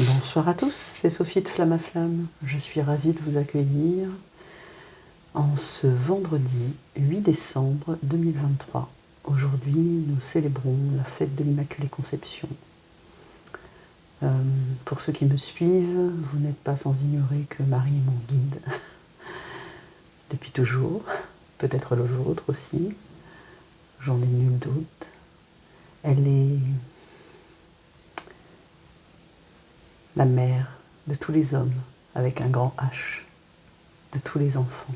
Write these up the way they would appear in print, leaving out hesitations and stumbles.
Bonsoir à tous, c'est Sophie de Flamme à Flamme. Je suis ravie de vous accueillir en ce vendredi 8 décembre 2023. Aujourd'hui, nous célébrons la fête de l'Immaculée Conception. Pour ceux qui me suivent, vous n'êtes pas sans ignorer que Marie est mon guide depuis toujours, peut-être le vôtre aussi, j'en ai nul doute. Elle est la mère de tous les hommes, avec un grand H, de tous les enfants.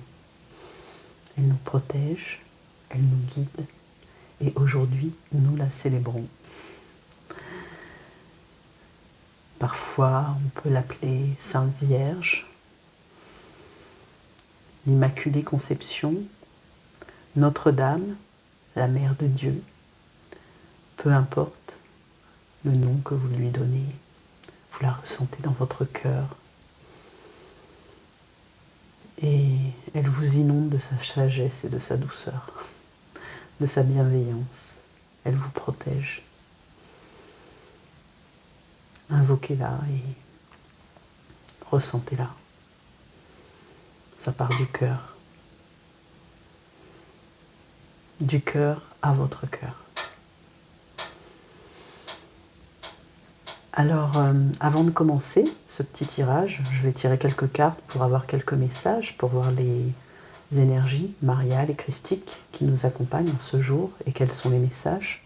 Elle nous protège, elle nous guide, et aujourd'hui, nous la célébrons. Parfois, on peut l'appeler Sainte Vierge, l'Immaculée Conception, Notre-Dame, la Mère de Dieu, peu importe le nom que vous lui donnez, vous la ressentez dans votre cœur. Et elle vous inonde de sa sagesse et de sa douceur, de sa bienveillance. Elle vous protège. Invoquez-la et ressentez-la. Ça part du cœur. Du cœur à votre cœur. Alors, avant de commencer ce petit tirage, je vais tirer quelques cartes pour avoir quelques messages, pour voir les énergies mariales et christiques qui nous accompagnent en ce jour et quels sont les messages.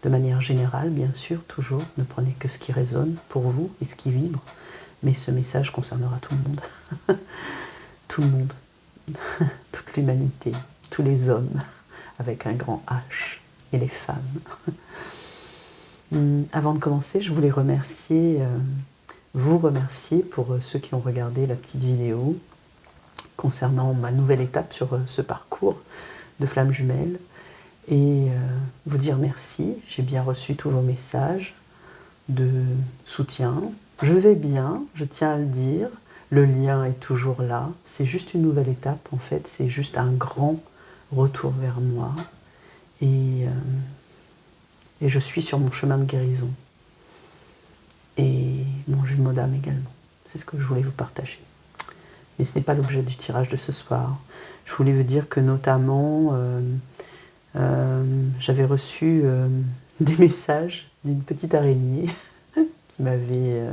De manière générale, bien sûr, toujours, ne prenez que ce qui résonne pour vous et ce qui vibre, mais ce message concernera tout le monde. Tout le monde, toute l'humanité, tous les hommes, avec un grand H, et les femmes. Avant de commencer, je voulais vous remercier pour ceux qui ont regardé la petite vidéo concernant ma nouvelle étape sur ce parcours de flammes jumelles et vous dire merci. J'ai bien reçu tous vos messages de soutien. Je vais bien, je tiens à le dire. Le lien est toujours là. C'est juste une nouvelle étape en fait. C'est juste un grand retour vers moi. Et je suis sur mon chemin de guérison. Et mon jumeau d'âme également. C'est ce que je voulais vous partager. Mais ce n'est pas l'objet du tirage de ce soir. Je voulais vous dire que notamment, j'avais reçu des messages d'une petite araignée qui m'avait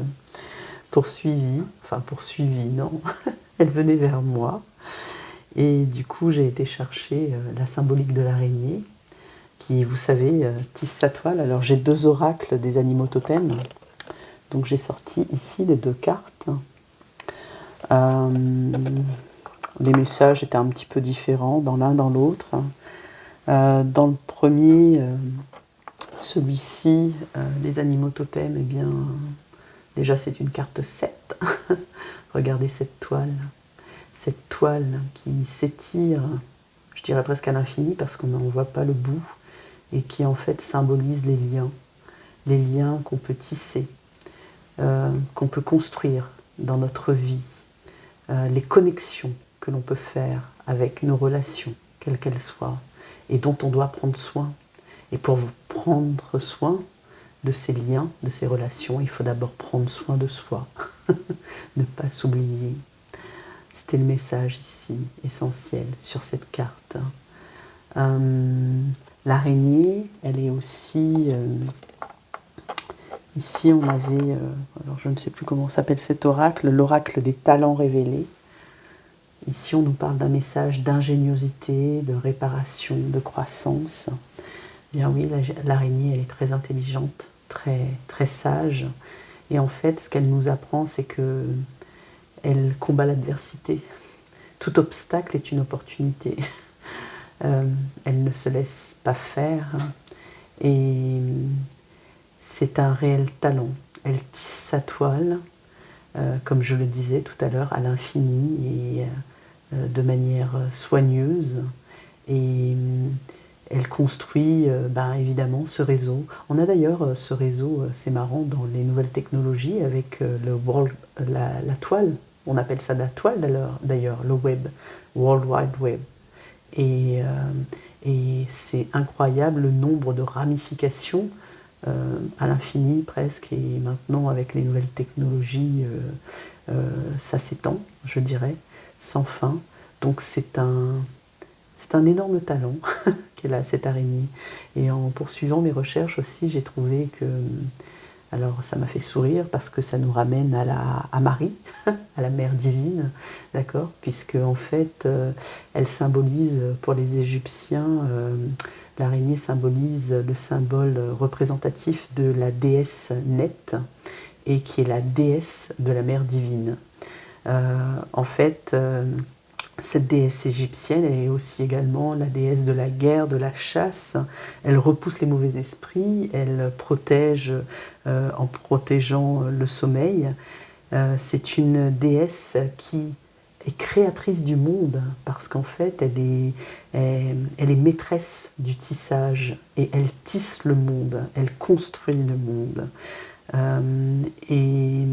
poursuivi, non, elle venait vers moi. Et du coup, j'ai été chercher la symbolique de l'araignée, qui, vous savez, tisse sa toile. Alors, j'ai 2 oracles des animaux totems. Donc, j'ai sorti ici les 2 cartes. Les messages étaient un petit peu différents dans l'un, dans l'autre. Dans le premier, celui-ci, les animaux totems, eh bien, déjà, c'est une carte 7. Regardez cette toile qui s'étire, je dirais presque à l'infini, parce qu'on n'en voit pas le bout, et qui en fait symbolise les liens qu'on peut tisser, qu'on peut construire dans notre vie, les connexions que l'on peut faire avec nos relations, quelles qu'elles soient, et dont on doit prendre soin. Et pour vous prendre soin de ces liens, de ces relations, il faut d'abord prendre soin de soi, ne pas s'oublier. C'était le message ici, essentiel, sur cette carte. L'araignée, elle est aussi... ici, on avait... alors, je ne sais plus comment s'appelle cet oracle, l'oracle des talents révélés. Ici, on nous parle d'un message d'ingéniosité, de réparation, de croissance. Bien oui, l'araignée, elle est très intelligente, très, très sage. Et en fait, ce qu'elle nous apprend, c'est que elle combat l'adversité. Tout obstacle est une opportunité. Elle ne se laisse pas faire. Et c'est un réel talent. Elle tisse sa toile, comme je le disais tout à l'heure, à l'infini et de manière soigneuse. Et elle construit évidemment ce réseau. On a d'ailleurs ce réseau, c'est marrant, dans les nouvelles technologies avec la toile. On appelle ça la toile d'ailleurs, le web, World Wide Web. Et c'est incroyable le nombre de ramifications à l'infini presque, et maintenant avec les nouvelles technologies, ça s'étend, je dirais, sans fin. Donc c'est un énorme talent qu'elle a, cette araignée. Et en poursuivant mes recherches aussi, j'ai trouvé que... Alors ça m'a fait sourire parce que ça nous ramène à Marie, à la mère divine, d'accord, puisque en fait, elle symbolise pour les Égyptiens, l'araignée symbolise le symbole représentatif de la déesse Net, et qui est la déesse de la mère divine. En fait, cette déesse égyptienne, elle est aussi également la déesse de la guerre, de la chasse. Elle repousse les mauvais esprits, elle protège en protégeant le sommeil. C'est une déesse qui est créatrice du monde parce qu'en fait, elle est maîtresse du tissage et elle tisse le monde, elle construit le monde. Et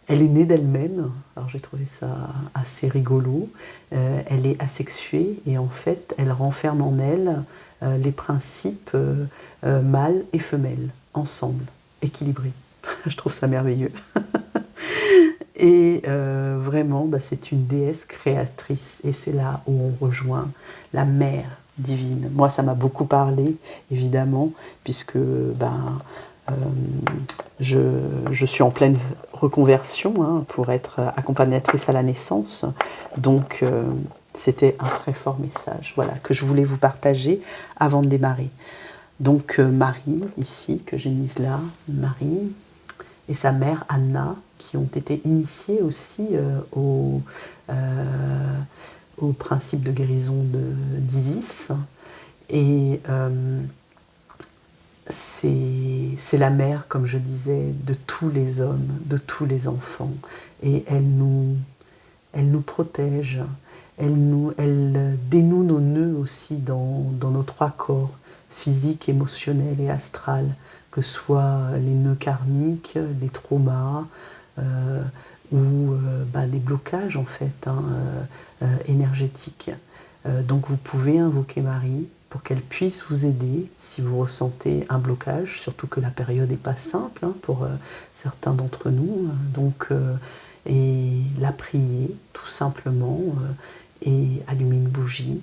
elle est née d'elle-même, alors j'ai trouvé ça assez rigolo. Elle est asexuée et en fait, elle renferme en elle les principes mâle et femelle, ensemble, équilibrés. Je trouve ça merveilleux. Et vraiment, c'est une déesse créatrice. Et c'est là où on rejoint la mère divine. Moi, ça m'a beaucoup parlé, évidemment, puisque je suis en pleine reconversion pour être accompagnatrice à la naissance. Donc, c'était un très fort message, voilà, que je voulais vous partager avant de démarrer. Donc, Marie, ici, que j'ai mise là, Marie, et sa mère Anna, qui ont été initiées aussi au principe de guérison d'Isis. Et c'est la mère, comme je disais, de tous les hommes, de tous les enfants. Et elle nous protège, elle dénoue nos nœuds aussi dans nos trois corps, physique, émotionnel et astral, que ce soit les nœuds karmiques, les traumas, ou des blocages en fait énergétiques. Donc vous pouvez invoquer Marie pour qu'elle puisse vous aider si vous ressentez un blocage, surtout que la période n'est pas simple pour certains d'entre nous. Donc, et la prier tout simplement, et allumer une bougie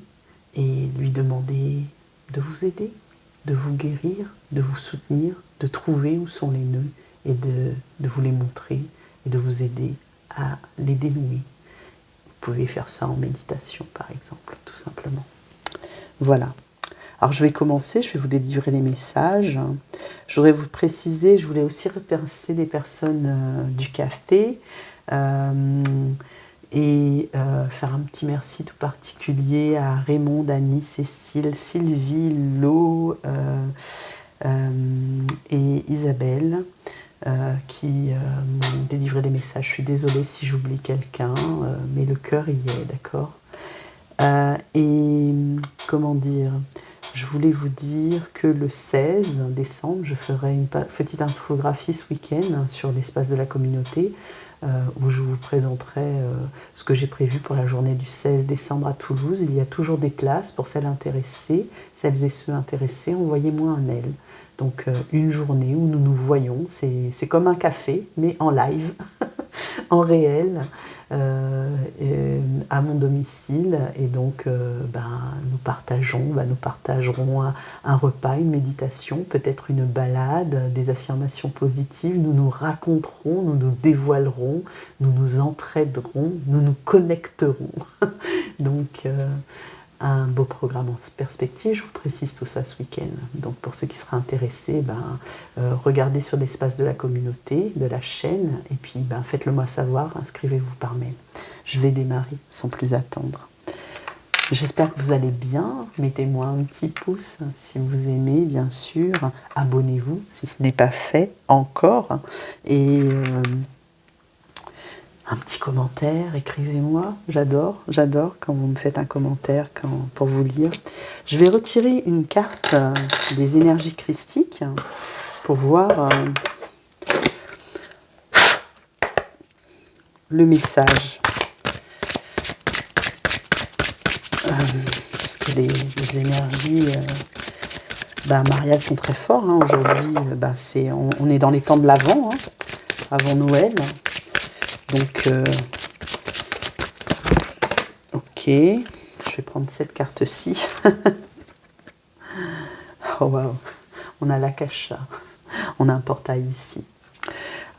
et lui demander de vous aider, de vous guérir, de vous soutenir, de trouver où sont les nœuds et de vous les montrer et de vous aider à les dénouer. Vous pouvez faire ça en méditation par exemple, tout simplement. Voilà. Alors je vais commencer, je vais vous délivrer les messages. Je voudrais vous préciser, je voulais aussi remercier les personnes du café et faire un petit merci tout particulier à Raymond, Annie, Cécile, Sylvie, Lo et Isabelle qui m'ont délivré des messages. Je suis désolée si j'oublie quelqu'un, mais le cœur y est, d'accord. Et comment dire, je voulais vous dire que le 16 décembre, je ferai une petite infographie ce week-end sur l'espace de la communauté où je vous présenterai ce que j'ai prévu pour la journée du 16 décembre à Toulouse. Il y a toujours des places pour celles intéressées. Celles et ceux intéressés, envoyez-moi un mail. Donc une journée où nous nous voyons, c'est comme un café, mais en live, en réel, à mon domicile. Et donc nous partagerons un repas, une méditation, peut-être une balade, des affirmations positives. Nous nous raconterons, nous nous dévoilerons, nous nous entraiderons, nous nous connecterons. Donc un beau programme en perspective, je vous précise tout ça ce week-end. Donc pour ceux qui seraient intéressés, regardez sur l'espace de la communauté, de la chaîne, et puis faites-le moi savoir, inscrivez-vous par mail. Je vais démarrer sans plus attendre. J'espère que vous allez bien, mettez-moi un petit pouce si vous aimez, bien sûr, abonnez-vous si ce n'est pas fait encore, et un petit commentaire, écrivez-moi, j'adore quand vous me faites un commentaire pour vous lire. Je vais retirer une carte des énergies christiques pour voir le message. Parce que les énergies Ben, Marielle sont très forts. Hein. Aujourd'hui, ben, on est dans les temps de l'Avent, hein, avant Noël. Donc, ok, je vais prendre cette carte-ci. Oh waouh, on a l'Akasha, on a un portail ici.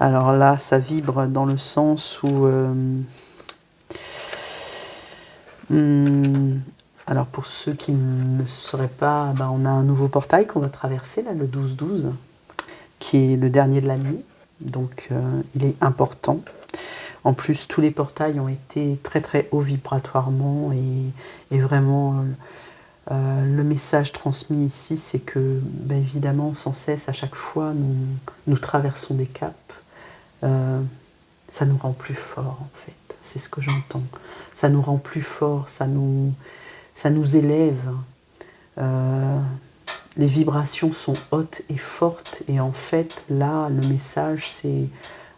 Alors là, ça vibre dans le sens où... alors pour ceux qui ne le sauraient pas, ben on a un nouveau portail qu'on va traverser, là, le 12-12, qui est le dernier de la nuit. Donc il est important. En plus, tous les portails ont été très très haut vibratoirement et vraiment... le message transmis ici, c'est que, ben évidemment, sans cesse, à chaque fois, nous traversons des caps. Ça nous rend plus forts, en fait. C'est ce que j'entends. Ça nous rend plus forts, ça nous élève. Les vibrations sont hautes et fortes. Et en fait, là, le message, c'est...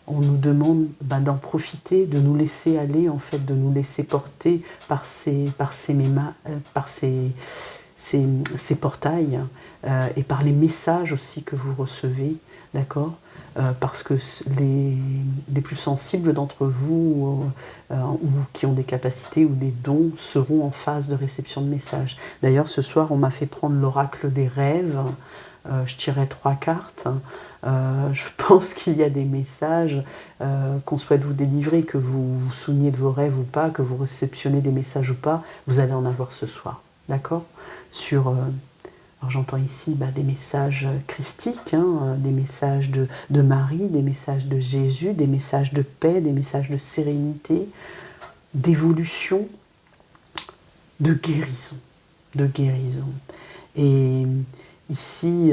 On nous demande d'en profiter, de nous laisser aller, en fait, de nous laisser porter par ces portails et par les messages aussi que vous recevez, d'accord, parce que les plus sensibles d'entre vous ou qui ont des capacités ou des dons seront en phase de réception de messages. D'ailleurs, ce soir, on m'a fait prendre l'oracle des rêves. Je tirais 3 cartes. Je pense qu'il y a des messages qu'on souhaite vous délivrer, que vous vous souveniez de vos rêves ou pas, que vous réceptionnez des messages ou pas, vous allez en avoir ce soir, d'accord ? Sur, alors j'entends ici des messages christiques, hein, des messages de Marie, des messages de Jésus, des messages de paix, des messages de sérénité, d'évolution, de guérison, de guérison. Et ici,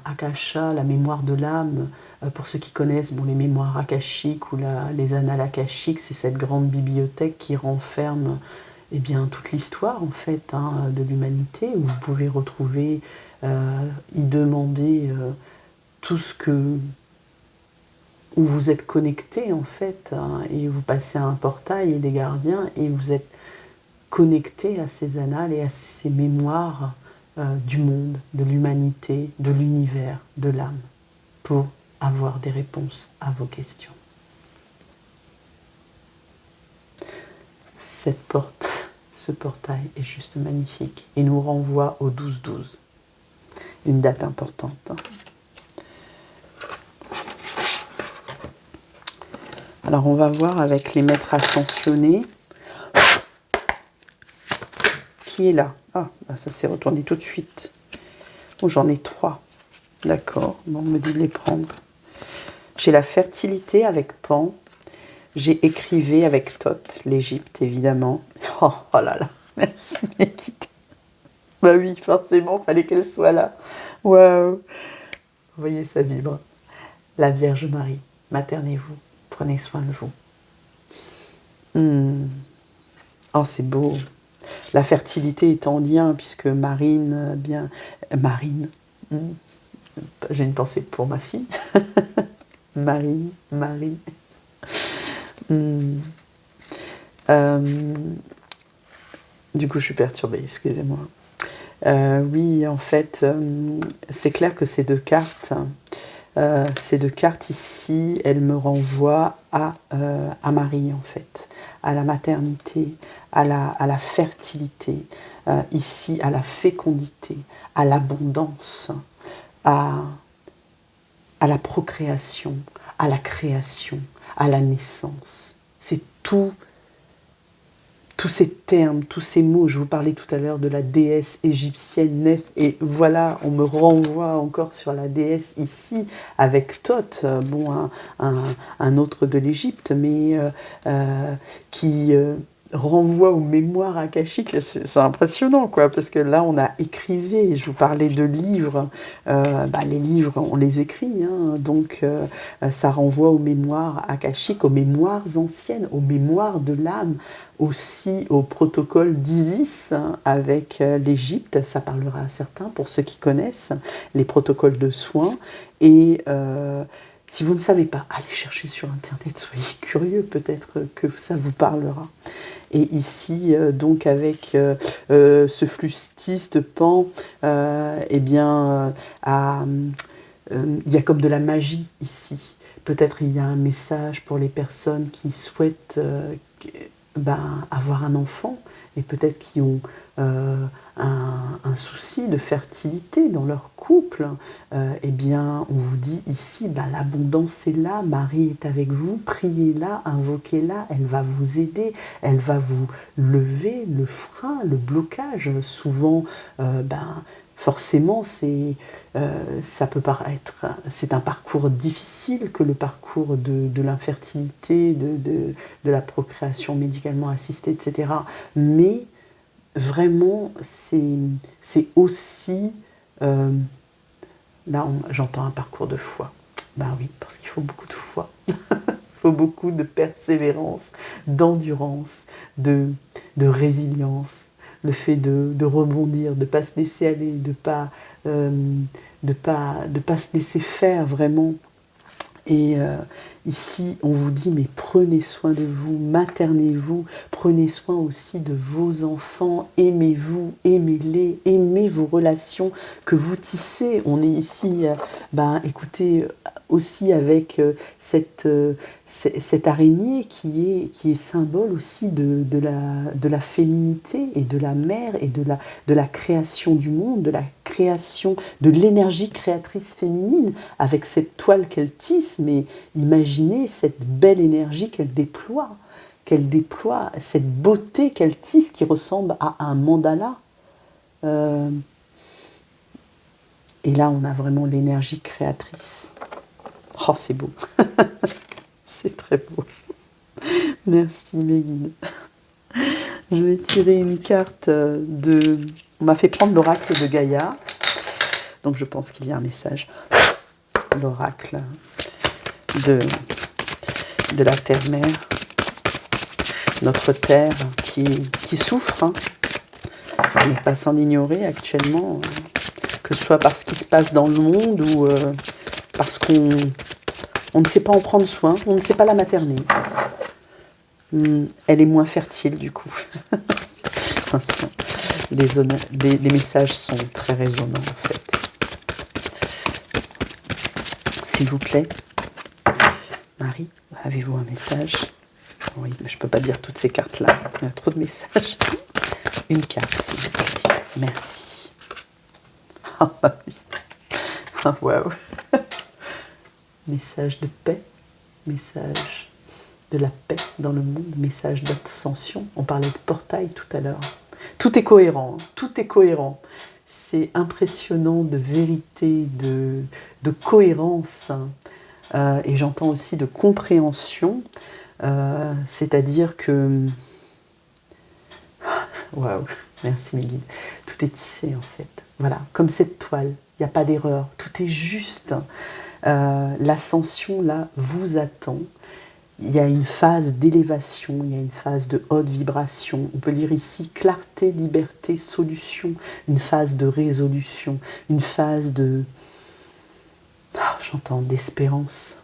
Akasha, la mémoire de l'âme, pour ceux qui connaissent les mémoires akashiques ou les annales akashiques, c'est cette grande bibliothèque qui renferme toute l'histoire en fait de l'humanité, où vous pouvez retrouver, y demander tout ce que... où vous êtes connecté en fait, et vous passez à un portail et des gardiens, et vous êtes connecté à ces annales et à ces mémoires du monde, de l'humanité, de l'univers, de l'âme, pour avoir des réponses à vos questions. Cette porte, ce portail est juste magnifique et nous renvoie au 12-12, une date importante. Alors on va voir avec les maîtres ascensionnés qui est là. Ah, ça s'est retourné tout de suite. Oh, j'en ai 3. D'accord, bon, on me dit de les prendre. J'ai la fertilité avec Pan. J'ai écrivé avec Thoth, l'Égypte, évidemment. Oh là là, merci Mekita. Bah oui, forcément, fallait qu'elle soit là. Waouh. Vous voyez, ça vibre. La Vierge Marie, maternez-vous, prenez soin de vous. Oh, c'est beau. La fertilité est en lien, puisque Marine, Marine, j'ai une pensée pour ma fille. Marie. Du coup, je suis perturbée, excusez-moi. Oui, en fait, c'est clair que ces deux cartes ici, elles me renvoient à Marie, en fait, à la maternité, à la fertilité, ici, à la fécondité, à l'abondance, à la procréation, à la création, à la naissance. C'est tous ces termes, tous ces mots. Je vous parlais tout à l'heure de la déesse égyptienne Nef, et voilà, on me renvoie encore sur la déesse ici, avec Thoth, un autre de l'Égypte, mais qui renvoie aux mémoires akashiques. C'est impressionnant, quoi, parce que là, on a écrivé, je vous parlais de livres, les livres, on les écrit, hein, donc ça renvoie aux mémoires akashiques, aux mémoires anciennes, aux mémoires de l'âme, aussi au protocole d'Isis avec l'Égypte, ça parlera à certains, pour ceux qui connaissent, les protocoles de soins, et Si vous ne savez pas, allez chercher sur Internet, soyez curieux, peut-être que ça vous parlera. Et ici, donc avec ce flûtiste Pan, eh bien, il y a comme de la magie ici. Peut-être il y a un message pour les personnes qui souhaitent avoir un enfant et peut-être qui ont un souci de fertilité dans leur couple. Eh bien, on vous dit ici, l'abondance est là, Marie est avec vous, priez-la, invoquez-la, elle va vous aider, elle va vous lever le frein, le blocage. Souvent, forcément, ça peut paraître, c'est un parcours difficile que le parcours de l'infertilité, de la procréation médicalement assistée, etc. Mais vraiment, c'est aussi, là j'entends un parcours de foi. Ben oui, parce qu'il faut beaucoup de foi, il faut beaucoup de persévérance, d'endurance, de résilience. Le fait de rebondir, de ne pas se laisser aller, de pas se laisser faire vraiment. Et ici, on vous dit, mais prenez soin de vous, maternez-vous, prenez soin aussi de vos enfants, aimez-vous, aimez-les, aimez vos relations que vous tissez. On est ici, écoutez, aussi avec cette araignée qui est symbole aussi de la féminité et de la mère et de la création du monde, de la création, de l'énergie créatrice féminine, avec cette toile qu'elle tisse, mais imaginez cette belle énergie qu'elle déploie, cette beauté qu'elle tisse qui ressemble à un mandala. Et là, on a vraiment l'énergie créatrice. Oh, c'est beau. C'est très beau. Merci, mes guides. Je vais tirer une carte de... On m'a fait prendre l'oracle de Gaïa. Donc, je pense qu'il y a un message. L'oracle de la Terre-Mère. Notre Terre qui souffre. Hein. On n'est pas sans l'ignorer actuellement. Que ce soit par ce qui se passe dans le monde ou parce qu'on ne sait pas en prendre soin, on ne sait pas la materner. Elle est moins fertile du coup. Les messages sont très résonnants en fait. S'il vous plaît, Marie, avez-vous un message? Oui, mais je ne peux pas dire toutes ces cartes-là. Il y a trop de messages. Une carte, s'il vous plaît. Merci. Ah oui. Ah waouh. Message de paix, message de la paix dans le monde, message d'ascension. On parlait de portail tout à l'heure. Tout est cohérent, hein. Tout est cohérent. C'est impressionnant de vérité, de cohérence. Et j'entends aussi de compréhension. C'est-à-dire que... Waouh, merci mes guides. Tout est tissé en fait. Voilà, comme cette toile, il n'y a pas d'erreur. Tout est juste. L'ascension là vous attend. Il y a une phase d'élévation, il y a une phase de haute vibration. On peut lire ici clarté, liberté, solution, une phase de résolution, une phase de... j'entends d'espérance,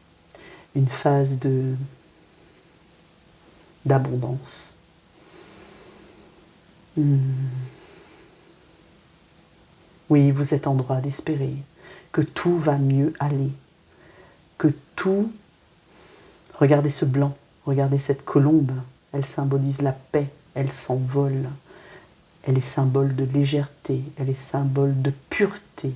une phase d'abondance. Oui, vous êtes en droit d'espérer que tout va mieux aller, que tout... Regardez ce blanc, regardez cette colombe, elle symbolise la paix, elle s'envole, elle est symbole de légèreté, elle est symbole de pureté,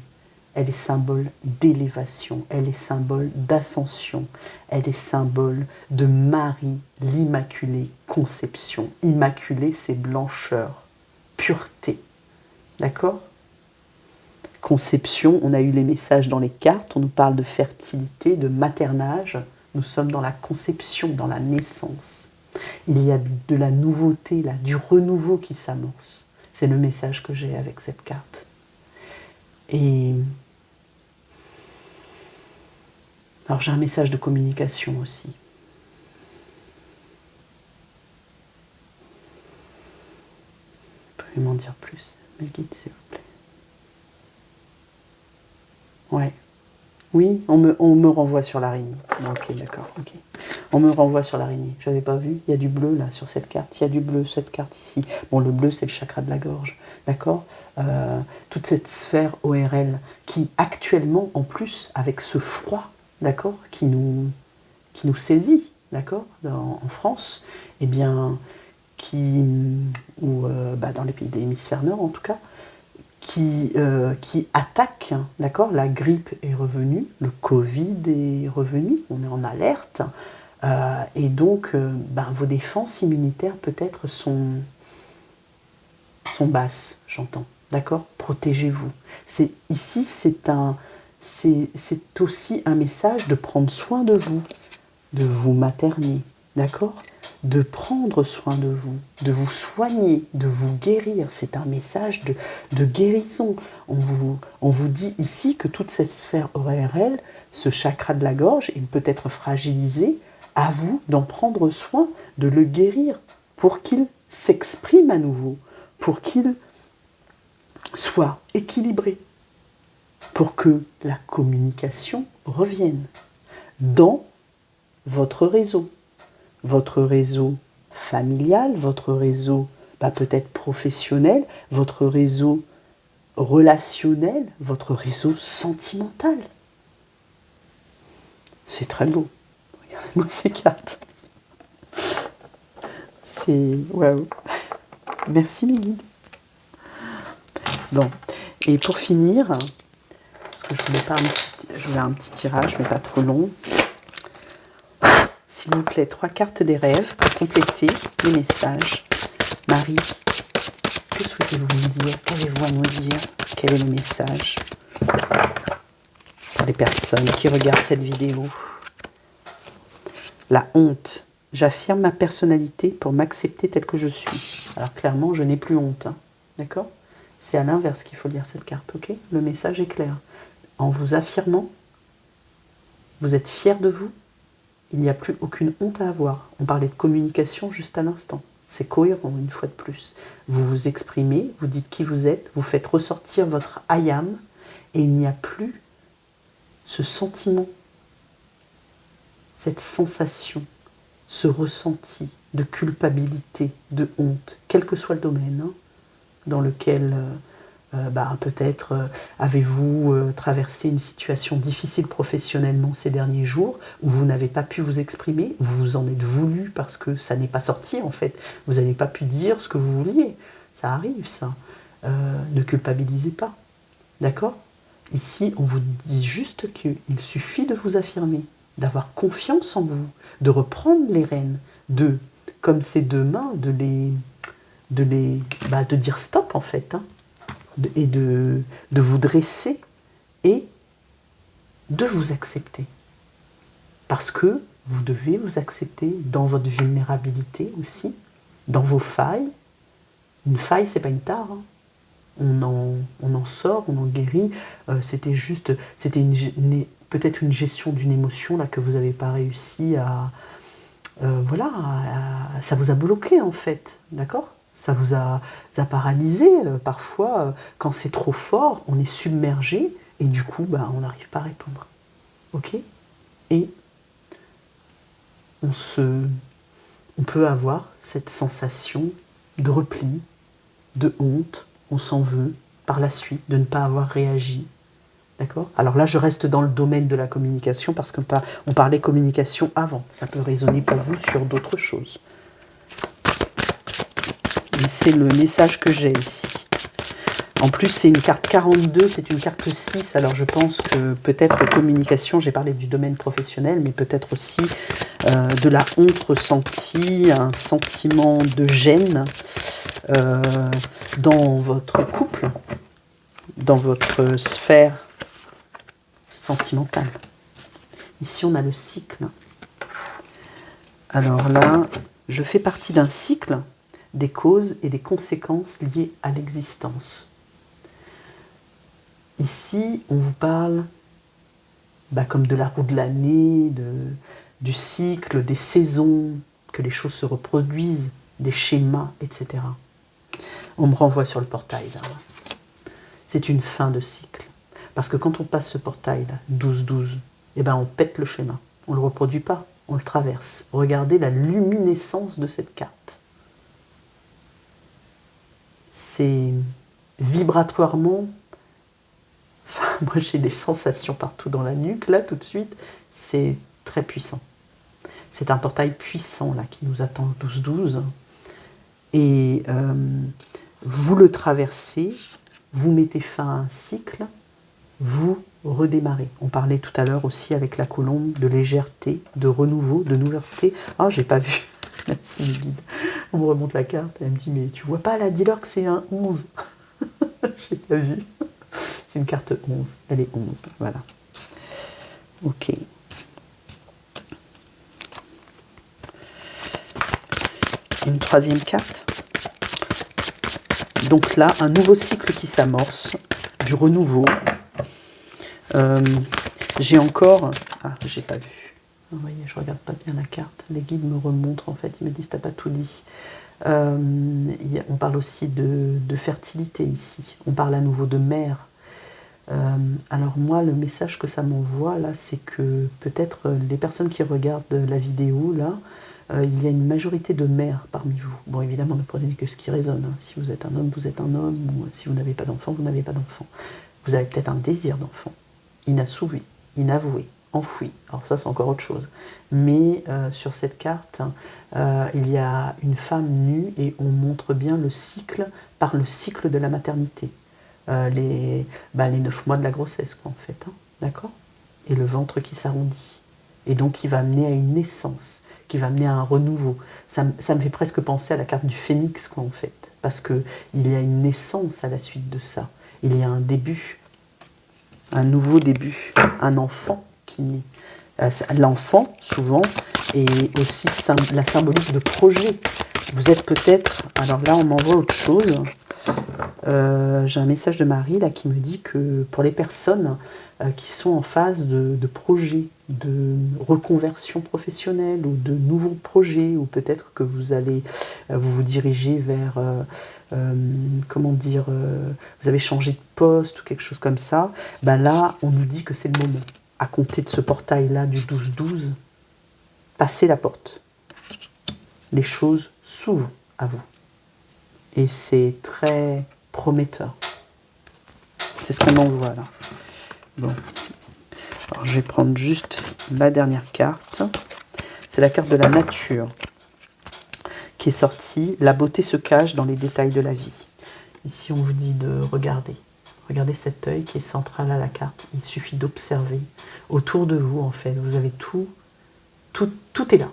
elle est symbole d'élévation, elle est symbole d'ascension, elle est symbole de Marie, l'Immaculée Conception. Immaculée, c'est blancheur, pureté, d'accord ? Conception, on a eu les messages dans les cartes, on nous parle de fertilité, de maternage. Nous sommes dans la conception, dans la naissance. Il y a de la nouveauté, là, du renouveau qui s'amorce. C'est le message que j'ai avec cette carte. Et alors j'ai un message de communication aussi. Vous pouvez m'en dire plus, mes guides, s'il vous plaît. Ouais. Oui, on me renvoie sur l'araignée. Ok, d'accord, ok. On me renvoie sur l'araignée. Je n'avais pas vu. Il y a du bleu là sur cette carte. Il y a du bleu sur cette carte ici. Bon, le bleu, c'est le chakra de la gorge. D'accord. Toute cette sphère ORL qui actuellement, en plus, avec ce froid, d'accord, qui nous saisit, d'accord, en France, eh bien, ou dans les pays de l'hémisphère nord en tout cas, qui attaque, d'accord. La grippe est revenue, le Covid est revenu, on est en alerte, et donc vos défenses immunitaires peut-être sont basses, j'entends, d'accord. Protégez-vous. Ici, c'est aussi un message de prendre soin de vous materner, d'accord, de prendre soin de vous soigner, de vous guérir. C'est un message de guérison. On vous dit ici que toute cette sphère ORL, ce chakra de la gorge, il peut être fragilisé. À vous d'en prendre soin, de le guérir pour qu'il s'exprime à nouveau, pour qu'il soit équilibré, pour que la communication revienne dans votre réseau familial, votre réseau peut-être professionnel, votre réseau relationnel, votre réseau sentimental. C'est très beau. Regardez-moi ces cartes. C'est... waouh. Merci mes guides. Bon, et pour finir, parce que je voulais un petit tirage, mais pas trop long. S'il vous plaît, 3 cartes des rêves pour compléter les messages. Marie, que souhaitez-vous me dire? Qu'avez-vous à me dire? Quel est le message pour les personnes qui regardent cette vidéo? La honte. J'affirme ma personnalité pour m'accepter telle que je suis. Alors clairement, je n'ai plus honte. Hein. D'accord? C'est à l'inverse qu'il faut lire cette carte, ok? Le message est clair. En vous affirmant, vous êtes fier de vous, il n'y a plus aucune honte à avoir. On parlait de communication juste à l'instant. C'est cohérent une fois de plus. Vous vous exprimez, vous dites qui vous êtes, vous faites ressortir votre I am, et il n'y a plus ce sentiment, cette sensation, ce ressenti de culpabilité, de honte, quel que soit le domaine dans lequel peut-être avez-vous traversé une situation difficile professionnellement ces derniers jours où vous n'avez pas pu vous exprimer, vous vous en êtes voulu parce que ça n'est pas sorti en fait, vous n'avez pas pu dire ce que vous vouliez, ça arrive ça, ne culpabilisez pas, d'accord? Ici on vous dit juste qu'il suffit de vous affirmer, d'avoir confiance en vous, de reprendre les rênes, comme ces deux mains, de dire stop en fait, et de vous dresser et de vous accepter. Parce que vous devez vous accepter dans votre vulnérabilité aussi, dans vos failles. Une faille, c'est pas une tare. Hein. On en sort, on en guérit. C'était peut-être une gestion d'une émotion là que vous n'avez pas réussi à... ça vous a bloqué en fait, d'accord? Ça vous a paralysé. Parfois, quand c'est trop fort, on est submergé et du coup, on n'arrive pas à répondre. Ok? Et on peut avoir cette sensation de repli, de honte, on s'en veut par la suite de ne pas avoir réagi. D'accord? Alors là, je reste dans le domaine de la communication parce qu'on parlait communication avant. Ça peut résonner pour vous sur d'autres choses. Et c'est le message que j'ai ici. En plus, c'est une carte 42, c'est une carte 6. Alors je pense que peut-être communication, j'ai parlé du domaine professionnel, mais peut-être aussi de la honte ressentie, un sentiment de gêne dans votre couple, dans votre sphère sentimentale. Ici, on a le cycle. Alors là, je fais partie d'un cycle des causes et des conséquences liées à l'existence. Ici, on vous parle comme de la roue de l'année, du cycle, des saisons, que les choses se reproduisent, des schémas, etc. On me renvoie sur le portail. Là. C'est une fin de cycle. Parce que quand on passe ce portail-là, 12-12, eh ben on pète le schéma. On ne le reproduit pas, on le traverse. Regardez la luminescence de cette carte. C'est vibratoirement... Enfin, moi j'ai des sensations partout dans la nuque, là, tout de suite. C'est très puissant. C'est un portail puissant, là, qui nous attend 12-12. Et vous le traversez, vous mettez fin à un cycle, vous redémarrez. On parlait tout à l'heure aussi avec la colombe de légèreté, de renouveau, de nouveauté. Ah, j'ai pas vu. Merci les guides. On me remonte la carte et elle me dit, mais tu vois pas là, dis-leur que c'est un 11. J'ai pas vu. C'est une carte 11. Elle est 11. Voilà. Ok. Une troisième carte. Donc là, un nouveau cycle qui s'amorce, du renouveau. J'ai encore... Ah, j'ai pas vu. Vous voyez, je regarde pas bien la carte. Les guides me remontrent, en fait. Ils me disent, t'as pas tout dit. On parle aussi de fertilité ici. On parle à nouveau de mère. Alors moi, le message que ça m'envoie, là, c'est que peut-être les personnes qui regardent la vidéo, là, il y a une majorité de mères parmi vous. Bon, évidemment, ne prenez que ce qui résonne. Hein. Si vous êtes un homme, vous êtes un homme. Ou si vous n'avez pas d'enfant, vous n'avez pas d'enfant. Vous avez peut-être un désir d'enfant. Inassouvi, inavoué, enfoui. Alors ça, c'est encore autre chose. Mais sur cette carte, il y a une femme nue et on montre bien le cycle par le cycle de la maternité. Les 9 mois de la grossesse, quoi, en fait. Hein, d'accord ? Et le ventre qui s'arrondit. Et donc, qui va amener à une naissance, qui va amener à un renouveau. Ça me fait presque penser à la carte du phénix, quoi, en fait. Parce qu'il y a une naissance à la suite de ça. Il y a un début. Un nouveau début. Un enfant qui naît. L'enfant, souvent, est aussi la symbolique de projet. Vous êtes peut-être... Alors là, on m'envoie autre chose. J'ai un message de Marie là, qui me dit que pour les personnes qui sont en phase de projet, de reconversion professionnelle ou de nouveaux projets, ou peut-être que vous allez vous diriger vers, comment dire, vous avez changé de poste ou quelque chose comme ça, ben là, on nous dit que c'est le moment. À compter de ce portail-là du 12-12, passez la porte. Les choses s'ouvrent à vous. Et c'est très prometteur. C'est ce qu'on envoie là. Bon. Alors je vais prendre juste la dernière carte. C'est la carte de la nature qui est sortie. La beauté se cache dans les détails de la vie. Ici, on vous dit de regarder. Regardez cet œil qui est central à la carte. Il suffit d'observer. Autour de vous, en fait, vous avez tout est là.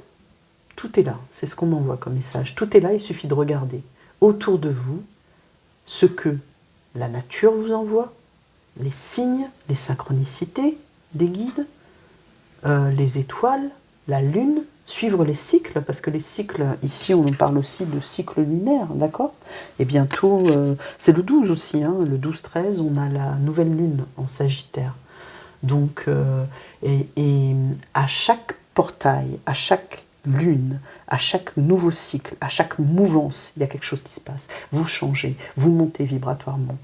Tout est là. C'est ce qu'on m'envoie comme message. Tout est là, il suffit de regarder. Autour de vous, ce que la nature vous envoie, les signes, les synchronicités des guides, les étoiles, la lune, suivre les cycles, parce que les cycles, ici on parle aussi de cycle lunaire, d'accord ? Et bientôt, c'est le 12 aussi, hein, le 12-13, on a la nouvelle lune en Sagittaire. Donc, et à chaque portail, à chaque lune, à chaque nouveau cycle, à chaque mouvance, il y a quelque chose qui se passe. Vous changez, vous montez vibratoirement.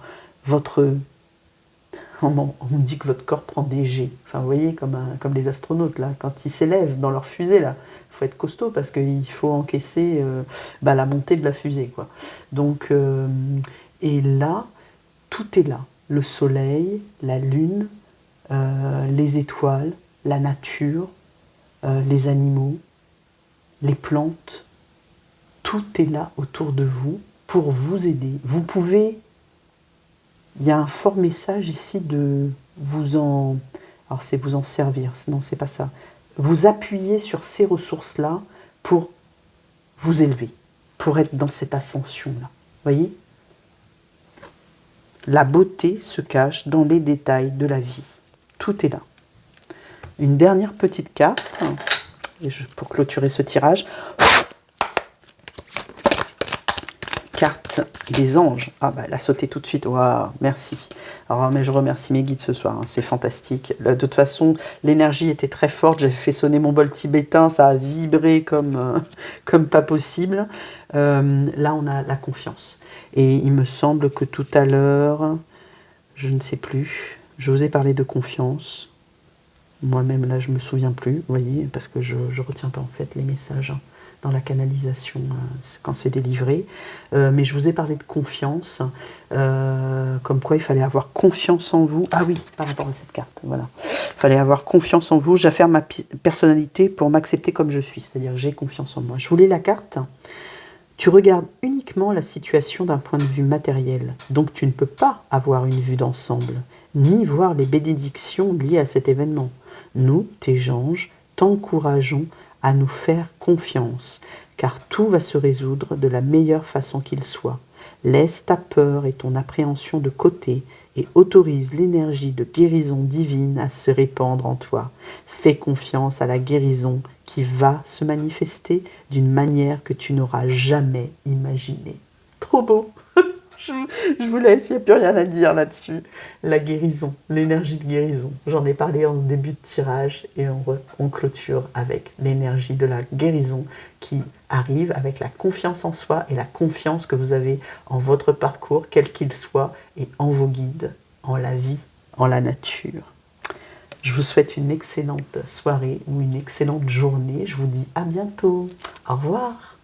On me dit que votre corps prend des jets. Enfin, vous voyez, comme les astronautes, là, quand ils s'élèvent dans leur fusée, là, il faut être costaud parce qu'il faut encaisser la montée de la fusée, quoi. Donc, et là, tout est là. Le soleil, la lune, les étoiles, la nature, les animaux, les plantes, tout est là autour de vous pour vous aider. Vous pouvez, il y a un fort message ici de vous en, alors c'est vous en servir, non c'est pas ça, vous appuyer sur ces ressources-là pour vous élever, pour être dans cette ascension-là. Voyez ? La beauté se cache dans les détails de la vie. Tout est là. Une dernière petite carte, pour clôturer ce tirage. Carte des anges. Ah bah elle a sauté tout de suite. Waouh, merci. Alors mais je remercie mes guides ce soir, hein, c'est fantastique. De toute façon, l'énergie était très forte. J'ai fait sonner mon bol tibétain, ça a vibré comme pas possible. Là, on a la confiance. Et il me semble que tout à l'heure, je ne sais plus. Je vous ai parlé de confiance. Moi-même, là, je me souviens plus, vous voyez, parce que je retiens pas en fait les messages hein, dans la canalisation quand c'est délivré. Mais je vous ai parlé de confiance, comme quoi il fallait avoir confiance en vous. Ah oui, par rapport à cette carte, voilà. Il fallait avoir confiance en vous. J'affirme ma personnalité pour m'accepter comme je suis, c'est-à-dire j'ai confiance en moi. Je voulais la carte. Tu regardes uniquement la situation d'un point de vue matériel, donc tu ne peux pas avoir une vue d'ensemble, ni voir les bénédictions liées à cet événement. Nous, tes anges, t'encourageons à nous faire confiance, car tout va se résoudre de la meilleure façon qu'il soit. Laisse ta peur et ton appréhension de côté et autorise l'énergie de guérison divine à se répandre en toi. Fais confiance à la guérison qui va se manifester d'une manière que tu n'auras jamais imaginée. Trop beau. Je vous laisse, il n'y a plus rien à dire là-dessus. La guérison, l'énergie de guérison. J'en ai parlé en début de tirage et on clôture avec l'énergie de la guérison qui arrive avec la confiance en soi et la confiance que vous avez en votre parcours, quel qu'il soit, et en vos guides, en la vie, en la nature. Je vous souhaite une excellente soirée ou une excellente journée. Je vous dis à bientôt. Au revoir.